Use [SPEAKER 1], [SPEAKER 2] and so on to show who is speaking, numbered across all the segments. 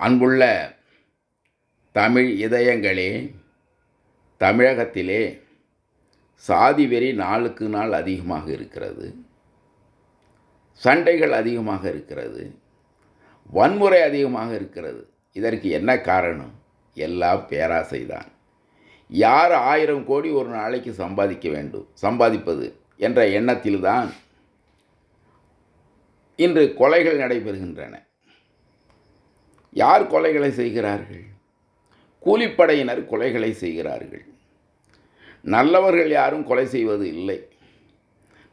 [SPEAKER 1] அன்புள்ள தமிழ் இதயங்களே, தமிழகத்திலே சாதி வெறி நாளுக்கு நாள் அதிகமாக இருக்கிறது. சண்டைகள் அதிகமாக இருக்கிறது. வன்முறை அதிகமாக இருக்கிறது. இதற்கு என்ன காரணம்? எல்லாம் பேராசைதான். யார் 1000 கோடி ஒரு நாளைக்கு சம்பாதிப்பது என்ற எண்ணத்தில்தான் இன்று கொலைகள் நடைபெறுகின்றன. யார் கொலைகளை செய்கிறார்கள்? கூலிப்படையினர் கொலைகளை செய்கிறார்கள். நல்லவர்கள் யாரும் கொலை செய்வது இல்லை.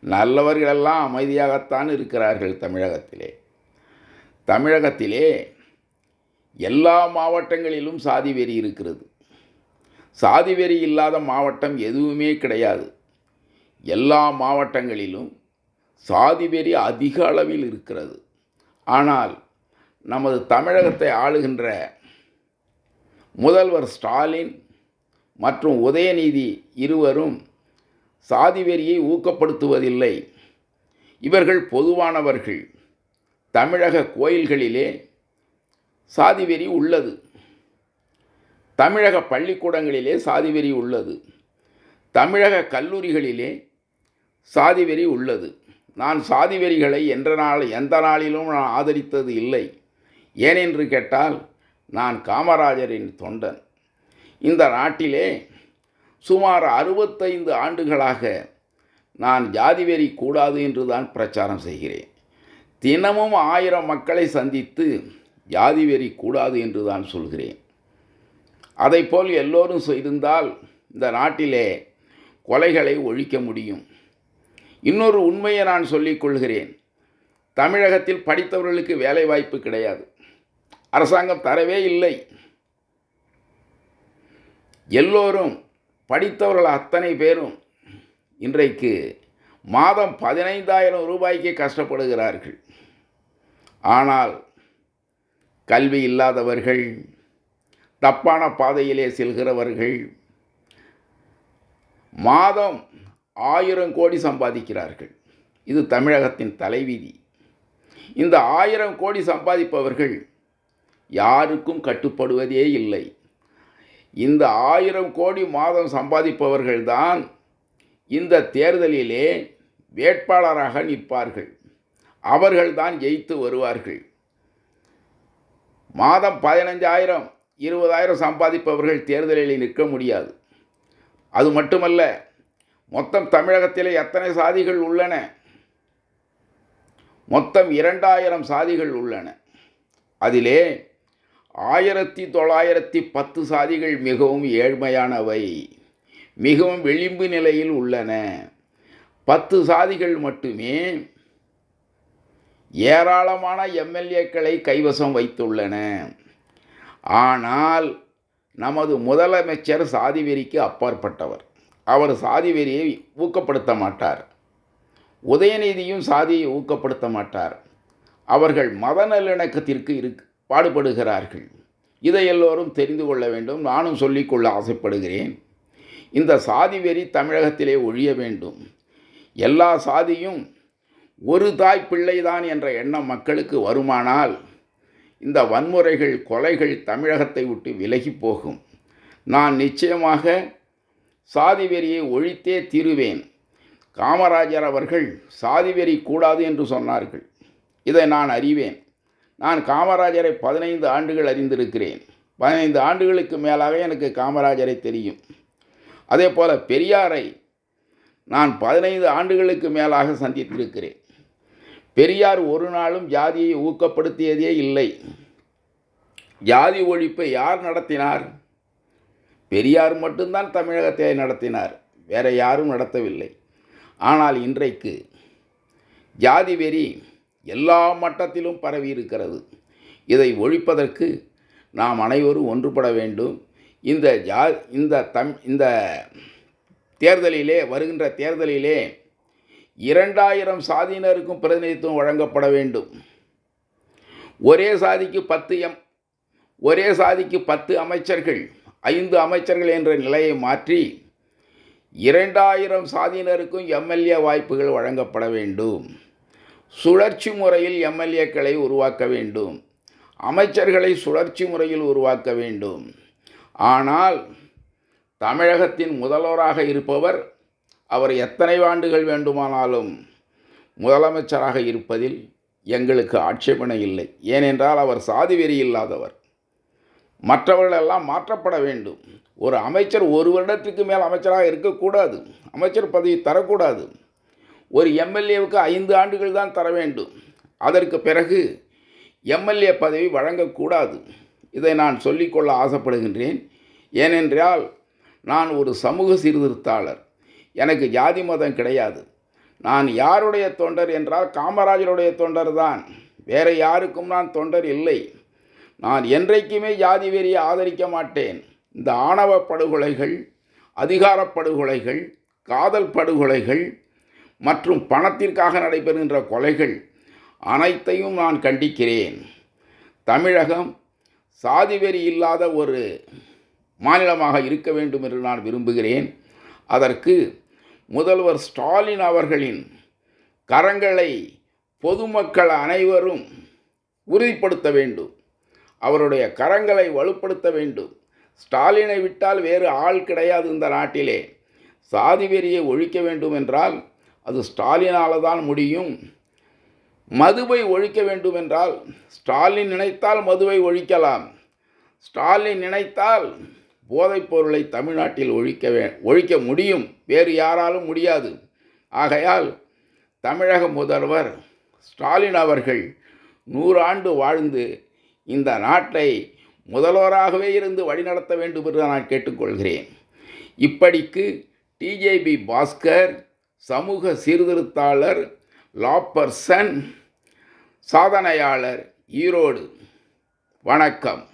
[SPEAKER 1] நல்லவர்களெல்லாம் அமைதியாகத்தான் இருக்கிறார்கள். தமிழகத்திலே எல்லா மாவட்டங்களிலும் சாதி வெறி இருக்கிறது. சாதி வெறி இல்லாத மாவட்டம் எதுவுமே கிடையாது. எல்லா மாவட்டங்களிலும் சாதி வெறி அதிக அளவில் இருக்கிறது. ஆனால் நமது தமிழகத்தை ஆளுகின்ற முதல்வர் ஸ்டாலின் மற்றும் உதயநிதி இருவரும் சாதி வெறியை ஊக்கப்படுத்துவதில்லை. இவர்கள் பொதுவானவர்கள். தமிழக கோயில்களிலே சாதி வெறி உள்ளது. தமிழக பள்ளிக்கூடங்களிலே சாதி வெறி உள்ளது. தமிழக கல்லூரிகளிலே சாதி வெறி உள்ளது. நான் சாதி வெறிகளை எந்த நாளிலும் நான் ஆதரித்தது இல்லை. ஏனென்று கேட்டால், நான் காமராஜரின் தொண்டன். இந்த நாட்டிலே சுமார் 65 ஆண்டுகளாக நான் ஜாதி வெறி கூடாது என்று தான் பிரச்சாரம் செய்கிறேன். தினமும் 1000 மக்களை சந்தித்து ஜாதி வெறி கூடாது என்று தான் சொல்கிறேன். அதைப்போல் எல்லோரும் செய்திருந்தால் இந்த நாட்டிலே கொலைகளை ஒழிக்க முடியும். இன்னொரு உண்மையை நான் சொல்லிக்கொள்கிறேன். தமிழகத்தில் படித்தவர்களுக்கு வேலை வாய்ப்பு கிடையாது. அரசாங்கம் தரவே இல்லை. எல்லோரும் படித்தவர்கள் அத்தனை பேரும் இன்றைக்கு மாதம் 15,000 ரூபாய்க்கு கஷ்டப்படுகிறார்கள். ஆனால் கல்வி இல்லாதவர்கள், தப்பான பாதையிலே செல்கிறவர்கள் மாதம் 1000 கோடி சம்பாதிக்கிறார்கள். இது தமிழகத்தின் தலைவிதி. இந்த 1000 கோடி சம்பாதிப்பவர்கள் யாருக்கும் கட்டுப்படுவதே இல்லை. இந்த 1000 கோடி மாதம் சம்பாதிப்பவர்கள்தான் இந்த தேர்தலிலே வேட்பாளராக நிற்பார்கள். அவர்கள்தான் ஜெயித்து வருவார்கள். மாதம் 15,000 20,000 சம்பாதிப்பவர்கள் தேர்தலில் நிற்க முடியாது. அது மட்டுமல்ல, மொத்தம் தமிழகத்திலே எத்தனை சாதிகள் உள்ளன? மொத்தம் 2000 சாதிகள் உள்ளன. அதிலே 1910 சாதிகள் மிகவும் ஏழ்மையானவை, மிகவும் விளிம்பு நிலையில் உள்ளன. 10 சாதிகள் மட்டுமே ஏராளமான எம்எல்ஏக்களை கைவசம் வைத்துள்ளன. ஆனால் நமது முதலமைச்சர் சாதி வெறிக்கு அப்பாற்பட்டவர். அவர் சாதி வெறியை ஊக்கப்படுத்த மாட்டார். உதயநிதியும் சாதியை ஊக்கப்படுத்த மாட்டார். அவர்கள் மத நல்லிணக்கத்திற்கு பாடுபடுகிறார்கள். இதை எல்லோரும் தெரிந்து கொள்ள வேண்டும். நானும் சொல்லிக்கொள்ள ஆசைப்படுகிறேன். இந்த சாதி வெறி தமிழகத்திலே ஒழிய வேண்டும். எல்லா சாதியும் ஒரு தாய் பிள்ளைதான் என்ற எண்ணம் மக்களுக்கு வருமானால் இந்த வன்முறைகள், கொலைகள் தமிழகத்தை விட்டு விலகி போகும். நான் நிச்சயமாக சாதி வெறியை ஒழித்தே தீருவேன். காமராஜர் அவர்கள் சாதி வெறி கூடாது என்று சொன்னார்கள். இதை நான் அறிவேன். நான் காமராஜரை 15 ஆண்டுகள் அறிந்திருக்கிறேன். 15 ஆண்டுகளுக்கு மேலாக எனக்கு காமராஜரை தெரியும். அதே போல் பெரியாரை நான் 15 ஆண்டுகளுக்கு மேலாக சந்தித்திருக்கிறேன். பெரியார் ஒரு நாளும் ஜாதியை ஊக்கப்படுத்தியதே இல்லை. ஜாதி ஒழிப்பை யார் நடத்தினார்? பெரியார் மட்டும்தான் தமிழகத்தை நடத்தினார். வேறு யாரும் நடத்தவில்லை. ஆனால் இன்றைக்கு ஜாதி வெறி எல்லா மட்டத்திலும் பரவி இருக்கிறது. இதை ஒழிப்பதற்கு நாம் அனைவரும் ஒன்றுபட வேண்டும். இந்த தேர்தலிலே, வருகின்ற தேர்தலிலே 2000 சாதியினருக்கும் பிரதிநிதித்துவம் வழங்கப்பட வேண்டும். ஒரே சாதிக்கு 10 அமைச்சர்கள், 5 அமைச்சர்கள் என்ற நிலையை மாற்றி 2000 சாதியினருக்கும் எம்எல்ஏ வாய்ப்புகள் வழங்கப்பட வேண்டும். சுழற்சி முறையில் எம்எல்ஏக்களை உருவாக்க வேண்டும். அமைச்சர்களை சுழற்சி முறையில் உருவாக்க வேண்டும். ஆனால் தமிழகத்தின் முதல்வராக இருப்பவர் அவர் எத்தனை ஆண்டுகள் வேண்டுமானாலும் முதலமைச்சராக இருப்பதில் எங்களுக்கு ஆட்சேபனை இல்லை. ஏனென்றால் அவர் சாதி வெறி இல்லாதவர். மற்றவர்களெல்லாம் மாற்றப்பட வேண்டும். ஒரு அமைச்சர் ஒரு வருடத்துக்கு மேல் அமைச்சராக இருக்கக்கூடாது. அமைச்சர் பதவி தரக்கூடாது. ஒரு எம்எல்ஏவுக்கு 5 ஆண்டுகள் தான் தர வேண்டும். அதற்கு பிறகு எம்எல்ஏ பதவி வழங்கக்கூடாது. இதை நான் சொல்லிக்கொள்ள ஆசைப்படுகின்றேன். ஏனென்றால் நான் ஒரு சமூக சீர்திருத்தாளர். எனக்கு ஜாதி மதம் கிடையாது. நான் யாருடைய தொண்டர் என்றால் காமராஜருடைய தொண்டர் தான். வேறு யாருக்கும் நான் தொண்டர் இல்லை. நான் என்றைக்குமே ஜாதி வெறியை ஆதரிக்க மாட்டேன். இந்த ஆணவ படுகொலைகள், அதிகார படுகொலைகள், காதல் படுகொலைகள் மற்றும் பணத்திற்காக நடைபெறுகின்ற கொலைகள் அனைத்தையும் நான் கண்டிக்கிறேன். தமிழகம் சாதி வெறி இல்லாத ஒரு மாநிலமாக இருக்க வேண்டும் என்று நான் விரும்புகிறேன். அதற்கு முதல்வர் ஸ்டாலின் அவர்களின் கரங்களை பொதுமக்கள் அனைவரும் உறுதிப்படுத்த வேண்டும். அவருடைய கரங்களை வலுப்படுத்த வேண்டும். ஸ்டாலினை விட்டால் வேறு ஆள் கிடையாது இந்த நாட்டிலே. சாதி வெறியை ஒழிக்க வேண்டும் என்றால் அது ஸ்டாலினால் தான் முடியும். மதுவை ஒழிக்க வேண்டும் என்றால் ஸ்டாலின் நினைத்தால் மதுவை ஒழிக்கலாம். ஸ்டாலின் நினைத்தால் போதைப் பொருளை தமிழ்நாட்டில் ஒழிக்க முடியும். வேறு யாராலும் முடியாது. ஆகையால் தமிழக முதல்வர் ஸ்டாலின் அவர்கள் 100 ஆண்டு வாழ்ந்து இந்த நாட்டை முதல்வராகவே இருந்து வழிநடத்த வேண்டும் என்று நான் கேட்டுக்கொள்கிறேன். இப்படிக்கு டிஜேபி பாஸ்கர், சமூக சீர்திருத்தாளர், லா பர்சன், சாதனையாளர், ஈரோடு. வணக்கம்.